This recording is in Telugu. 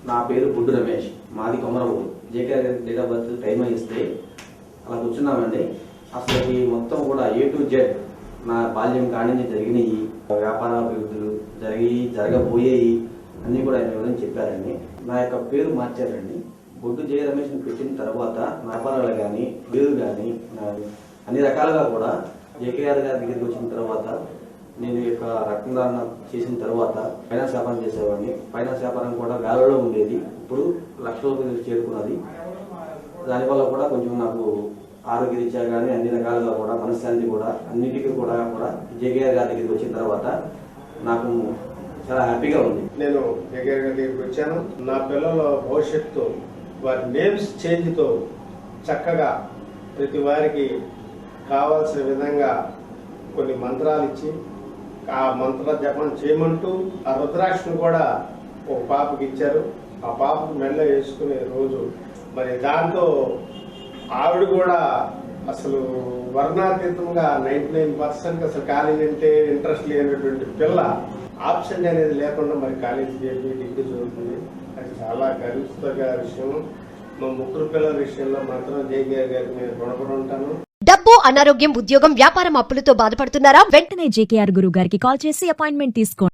నా పేరు బుడ్డు రమేష్, మాది Komaravuru. JK date of birth time ఇస్తే అలా కూర్చున్నామండి. అసలు ఈ మొత్తం కూడా A to Z నా బాల్యం కానించి జరిగినాయి, వ్యాపార అభివృద్ధులు జరగబోయేవి అన్నీ కూడా ఆయన వివరించి చెప్పారండి. నా యొక్క పేరు మార్చారండి. బొడ్డు జయ రమేష్ని పెట్టిన తర్వాత వ్యాపారాలు కానీ పేరు కానీ అన్ని రకాలుగా కూడా జేకేఆర్ గారి దగ్గరికి వచ్చిన తర్వాత నేను యొక్క రక్తదాన చేసిన తర్వాత ఫైనాన్స్ వ్యాపారం చేసేవాడిని. ఫైనాన్స్ వ్యాపారం కూడా వేలలో ఉండేది, ఇప్పుడు లక్షల చేరుకున్నది. దానివల్ల కూడా కొంచెం నాకు ఆరోగ్య రీత్యా కానీ అన్ని రకాలుగా కూడా మనశ్శాంతి కూడా అన్నిటికీ కూడా జేకేఆర్ గారి దగ్గరికి వచ్చిన తర్వాత నాకు చాలా హ్యాపీగా ఉంది. నేను జేకేఆర్ గారి దగ్గరికి వచ్చాను. నా పిల్లల భవిష్యత్తు వారి నేమ్స్ చేంజ్తో చక్కగా ప్రతి వారికి కావాల్సిన విధంగా కొన్ని మంత్రాలు ఇచ్చి ఆ మంత్ర జపం చేయమంటూ ఆ రుద్రాక్షను కూడా ఒక పాపకి ఇచ్చారు. ఆ పాపకు మెల్ల వేసుకునే రోజు మరి దాంతో ఆవిడ కూడా అసలు వర్ణాతీతంగా 99% అసలు కాలేజీ అంటే ఇంట్రెస్ట్ లేనటువంటి పిల్ల ఆప్షన్ అనేది లేకుండా మరి కాలేజీ చేసి డిగ్రీ చదువుతుంది. అది చాలా గర్విస్తగా విషయం. మా ముగ్గురు పిల్లల విషయంలో మాత్రం జేకేఆర్ గారికి నేను రుణపడి ఉంటాను. డబ్బు, అనారోగ్యం, ఉద్యోగం, వ్యాపారం, అప్పులతో బాధపడుతున్నారా? వెంటనే జేకేఆర్ గురువు గారికి కాల్ చేసి అపాయింట్మెంట్ తీసుకోండి.